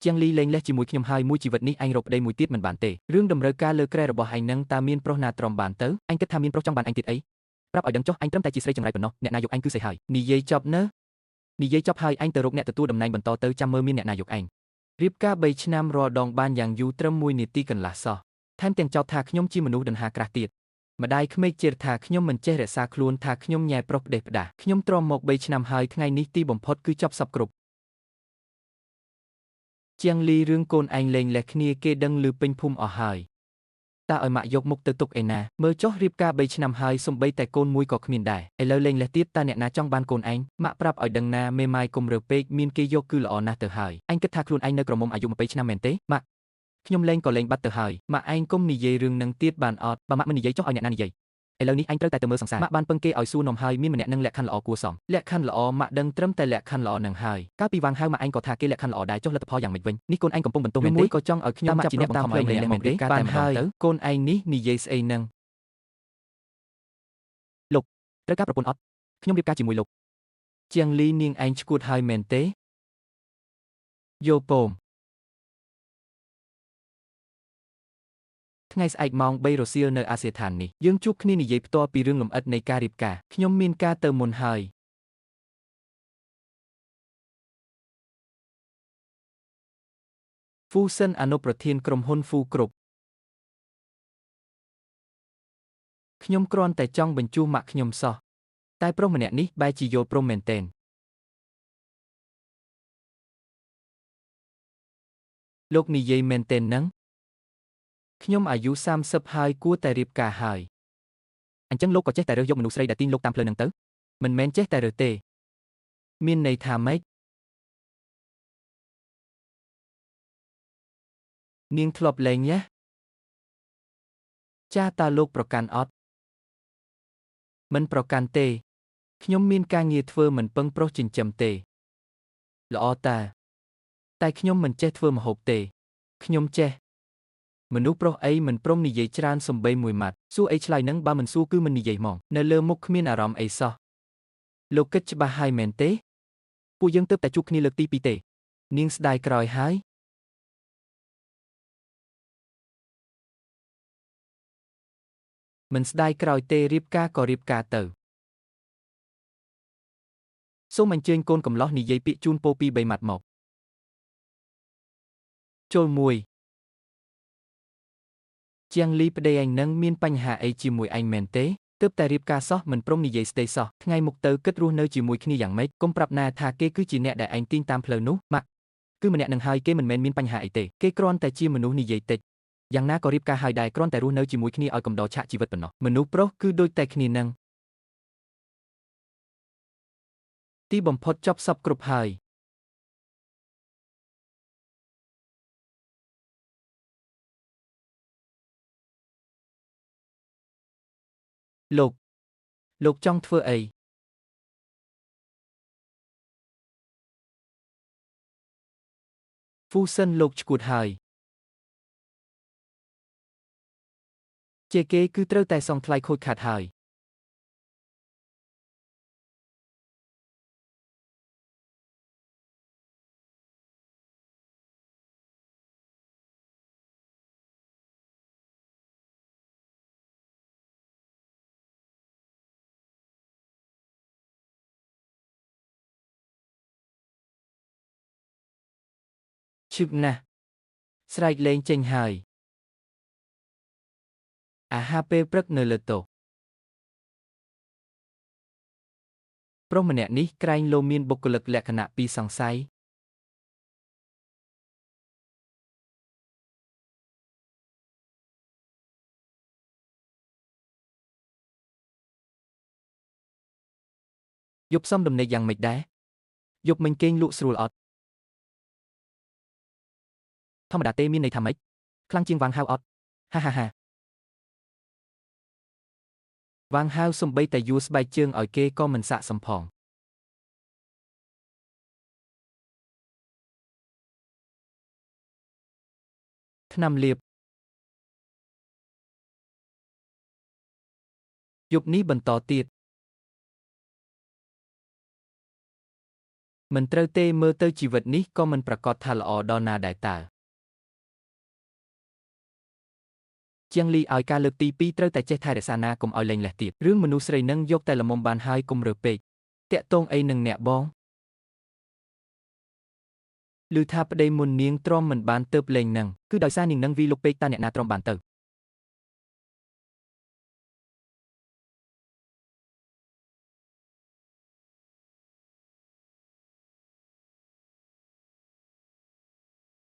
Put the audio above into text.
ជាងលីលេងលេះជាមួយខ្ញុំហើយមួយជីវិតនេះអញរកប្តីមួយទៀតមិនបានទេរឿងតម្រូវការលើក្រែរបស់ឯងនឹងតាមានប្រុសណាទ្រាំបានទៅអញគិតថាមានប្រុសចង់បានអញទៀតអីប្រាប់ឲ្យដឹងចុះអញត្រឹមតែជាស្រីចង្រៃប៉ុណ្ណោះអ្នកណាយកអញគឺស្អីហើយនិយាយចប់ហើយអញទៅរកអ្នកទទួលតំណែងបន្តទៅចាំមើលមានអ្នកណាយកអញរៀបការ3ឆ្នាំរាល់ដងបានយ៉ាងយូរត្រឹម1នាទីកន្លះសោះថែមទាំងចោទថាខ្ញុំជាមនុស្សដង្ហាក្រាស់ទៀតម្ដាយក្មេកជេរថាខ្ញុំមិនចេះរក្សាខ្លួនថាខ្ញុំញ៉ែប្រុសផ្ដេសផ្ដាសខ្ញុំទ្រាំមក3ឆ្នាំហើយថ្ងៃនេះទីបំផុតគឺចប់សពគ្រប់ជាងលីរឿងកូនឯងលេងលេះគ្នាគេដឹងឮពេញភូមិអស់ហើយតើឲ្យម៉ាក់យកមុខទៅទុកឯណាមើលចុះរៀបការ3ឆ្នាំហើយសំបីតែកូនមួយក៏គ្មានដែរឥឡូវលេងលេះទៀតតើអ្នកណាចង់បានកូនឯងម៉ាក់ប្រាប់ឲ្យដឹងណាមេម៉ាយកុំរើពេកមានគេយកគឺល្អណាស់ទៅហើយអញគិតថាខ្លួនឯងនៅក្រមុំអាយុ20ឆ្នាំមែនទេម៉ាក់ខ្ញុំលេងក៏លេងបាត់ទៅហើយម៉ាក់ឯងកុំនិយាយរឿងនឹងទៀតបានអត់បើម៉ាក់មិននិយាយចុះឲ្យអ្នកណានិយាយឥឡូវនេះអញត្រូវតែទៅមើលសង្សារម៉ាក់បានពឹងគេឲ្យសួរនំហើយមានម្នាក់នឹងលក្ខខណ្ឌល្អគួរសមលក្ខខណ្ឌល្អម៉ាក់ដឹងត្រឹមតែលក្ខខណ្ឌល្អនឹងហើយកាលពីវាងហៅម៉ាក់ឯងក៏ថាគេលក្ខខណ្ឌល្អដែរចុះលទ្ធផលយ៉ាងម៉េចវិញនេះកូនឯងកំពុងបន្ទោសមែនទេមួយក៏ចង់ឲ្យខ្ញុំចាប់ជាអ្នកបង្ខំឲ្យលេងមែនទេបានហើយកូនឯងនេះនិយាយស្អីនឹងលោកត្រូវការប្រពន្ធអត់ខ្ញុំរៀបការជាមួយលោកជាងលីនាងឯងឈួតហើយមែនទេយោពមថ្ងៃស្អែកម៉ោង3រសៀលនៅអាសយដ្ឋាននេះយើងជួបគ្នានិយាយផ្ទាល់ពីរឿងលម្អិតនៃការរៀបការខ្ញុំមានការទៅមុនហើយហ្វូសិនអនុប្រធានក្រុមហ៊ុនហ្វូគ្រប់ខ្ញុំគ្រាន់តែចង់បញ្ជូសម៉ាក់ខ្ញុំសោះតែប្រុសម្នាក់នេះបែរជាយល់ព្រមមែនទែនលោកនិយាយមែនទែនហ្នឹងខ្ញុំអាយុ30ហើយគួរតែរៀបការហើយអញ្ចឹងលោកក៏ចេះតែរើសយកមនុស្សស្រីដែលទាញលោកតាមផ្លូវហ្នឹងទៅមិនមែនចេះតែរើសទេមានន័យថាម៉េចនាងធ្លាប់លែងញ៉ាចាតើលោកប្រកាន់អត់មិនប្រកាន់ទេខ្ញុំមានការងារធ្វើមិនពឹងប្រុសចិញ្ចឹមទេល្អតែខ្ញុំមិនចេះធ្វើម្ហូបទេខ្ញុំចេះមនុស្សប្រុសអីមិនព្រមនិយាយច្រើនសំបីមួយម៉ាត់សួរអីឆ្លើយនឹងបើមិនសួរគឺមិននិយាយហ្មងនៅលើមុខគ្មានអារម្មណ៍អីសោះលោកគិតច្បាស់ហើយមែនទេពួកយើងទើបតែជួបគ្នាលើកទី2ទេនាងស្ដាយក្រោយហើយមិនស្ដាយក្រោយទេរៀបការក៏រៀបការទៅសូមអញ្ជើញកូនកំលោះនិយាយពាក្យជូនពោ2-3ម៉ាត់មកចូលមួយជាងលីប្តីឯងនឹងមានបញ្ហាអីជាមួយឯងមែនទេទើបតែរៀបការសោះមិនព្រមនិយាយស្ដីសោះថ្ងៃមុខទៅគិតរស់នៅជាមួយគ្នាយ៉ាងម៉េចកុំប្រាប់ណាថាគេគឺជាអ្នកដែលឯងទាញតាមផ្លូវនោះម៉ាក់គឺម្នាក់នឹងហើយគេមិនមែនមានបញ្ហាអីទេគេគ្រាន់តែជាមនុស្សនិយាយតិចយ៉ាងណាក៏រៀបការហើយដែរគ្រាន់តែរស់នៅជាមួយគ្នាឲ្យកំដរឆាកជីវិតប៉ុណ្ណោះមនុស្សប្រុសគឺដូចតែគ្នានឹងទីបំផុតចប់សពគ្រប់ហើយលោកចង់ធ្វើអីហ្វូសិនលោកឈួតហើយជាគេគឺត្រូវតែសងថ្លៃខូចខាតហើយឈឹបណាស់ស្រែកលេងចេញហើយអាហារពេលព្រឹកនៅលើតុប្រុសម្នាក់នេះក្រែងលោមានបុគ្គលិកលក្ខណៈពីរសង្ស័យយប់សំដំណេកយ៉ាងម៉េចដែរយប់មិញគេងលក់ស្រួលអត់ធម្មតាទេមានន័យថាម៉េចខ្លាំងជាងវាងហៅអត់ហាហាហាវាងហៅសំបីតែយួរស្បែកជើងឲ្យគេក៏មិនសាកសមផងថ្នាំលាបយប់នេះបន្តទៀត មិនត្រូវទេមើលទៅជីវិតនេះក៏មិនប្រកាសថាល្អដល់ណាដែរតើជាងលីឲ្យការលើកទី2ត្រូវតែចេះថែរក្សាណាកុំឲ្យលែងលះទៀតរឿងមនុស្សស្រីនឹងយកតែល្មមបានហើយកុំរើពេកតាក់ទងអីនឹងអ្នកបងឮថាប្តីមុននាងទ្រាំមិនបានទៅលេងនឹងគឺដោយសារនាងនឹងវីលុកពេកតើអ្នកណាទ្រាំបានទៅ